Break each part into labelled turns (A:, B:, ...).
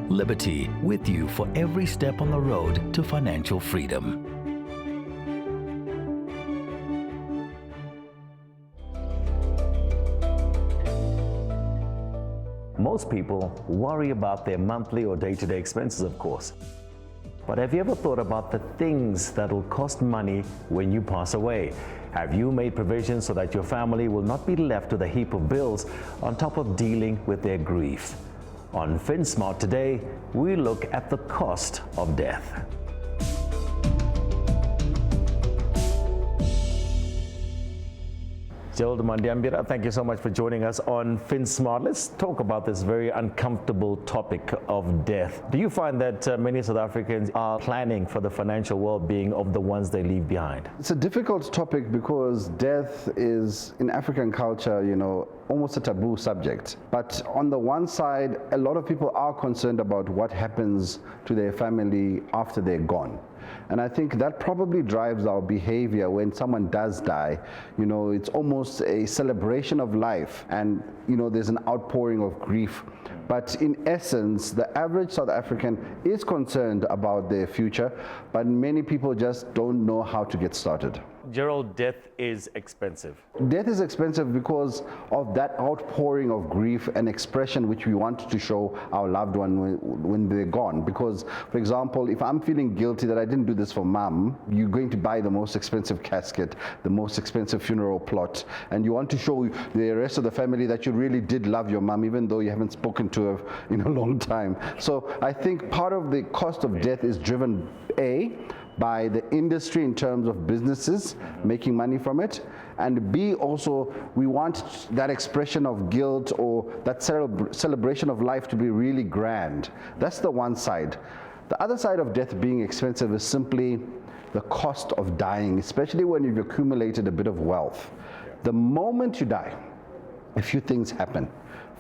A: Liberty, with you for every step on the road to financial freedom.
B: Most people worry about their monthly or day-to-day expenses, of course. But have you ever thought about the things that will cost money when you pass away? Have you made provisions so that your family will not be left with a heap of bills on top of dealing with their grief? On FinSmart today, we look at the cost of death. Gerald Mandiambira, thank you so much for joining us on FinSmart. Let's talk about this very uncomfortable topic of death. Do you find that many South Africans are planning for the financial well-being of the ones they leave behind?
C: It's a difficult topic because death is, in African culture, almost a taboo subject. But on the one side, a lot of people are concerned about what happens to their family after they're gone. And I think that probably drives our behavior when someone does die. It's almost a celebration of life, and there's an outpouring of grief. But in essence, the average South African is concerned about their future, but many people just don't know how to get started.
B: Gerald, death is expensive.
C: Death is expensive because of that outpouring of grief and expression which we want to show our loved one when they're gone. Because, for example, if I'm feeling guilty that I didn't do this for mom, you're going to buy the most expensive casket, the most expensive funeral plot, and you want to show the rest of the family that you really did love your mom, even though you haven't spoken to her in a long time. So I think part of the cost of death is driven, by the industry in terms of businesses making money from it, and B, also we want that expression of guilt or that celebration of life to be really grand. That's the one side. The other side of death being expensive is simply the cost of dying, especially when you've accumulated a bit of wealth. The moment you die, a few things happen.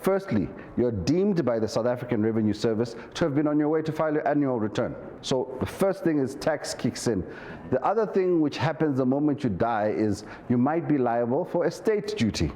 C: Firstly, you're deemed by the South African Revenue Service to have been on your way to file your annual return. So the first thing is tax kicks in. The other thing which happens the moment you die is you might be liable for estate duty.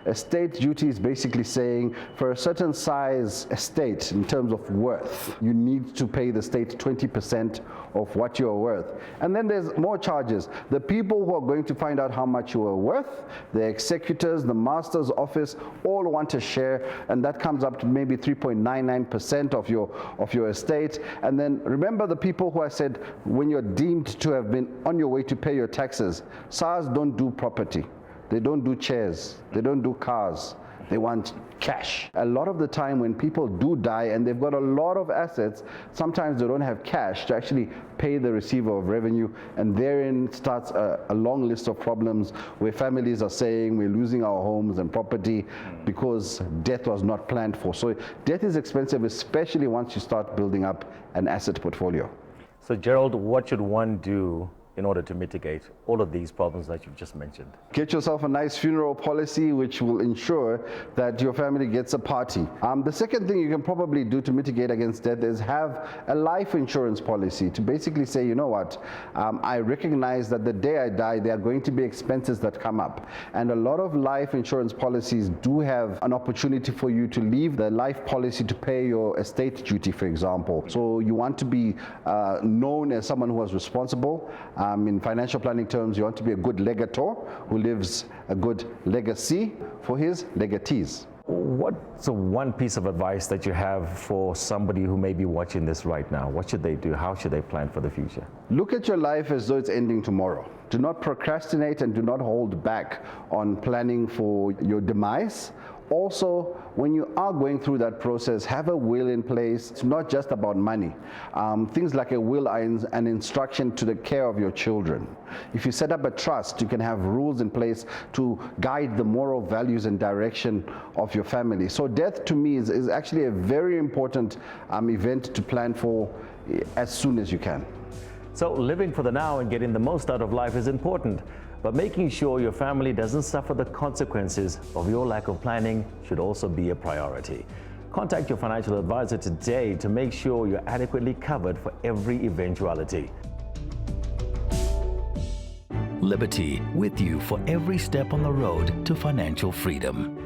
C: Estate duty is basically saying for a certain size estate in terms of worth, you need to pay the state 20% of what you are worth. And then there's more charges. The people who are going to find out how much you are worth, the executors, the master's office, all want a share, and that comes up to maybe 3.99% of your estate. And then remember the people who I said when you're deemed to have been on your way to pay your taxes, SARS don't do property. They don't do chairs, they don't do cars, they want cash. A lot of the time when people do die and they've got a lot of assets, sometimes they don't have cash to actually pay the receiver of revenue, and therein starts a long list of problems where families are saying we're losing our homes and property because death was not planned for. So death is expensive, especially once you start building up an asset portfolio.
B: So Gerald, what should one do in order to mitigate all of these problems that you've just mentioned?
C: Get yourself a nice funeral policy which will ensure that your family gets a party. The second thing you can probably do to mitigate against death is have a life insurance policy to basically say, you know what, I recognize that the day I die there are going to be expenses that come up, and a lot of life insurance policies do have an opportunity for you to leave the life policy to pay your estate duty, for example. So you want to be known as someone who was responsible. In financial planning terms, you want to be a good legator who leaves a good legacy for his legatees.
B: What's the one piece of advice that you have for somebody who may be watching this right now? What should they do? How should they plan for the future?
C: Look at your life as though it's ending tomorrow. Do not procrastinate and do not hold back on planning for your demise. Also, when you are going through that process, have a will in place. It's not just about money. Things like a will are an instruction to the care of your children. If you set up a trust, you can have rules in place to guide the moral values and direction of your family. So death to me is actually a very important event to plan for as soon as you can.
B: So living for the now and getting the most out of life is important, but making sure your family doesn't suffer the consequences of your lack of planning should also be a priority. Contact your financial advisor today to make sure you're adequately covered for every eventuality.
A: Liberty, with you for every step on the road to financial freedom.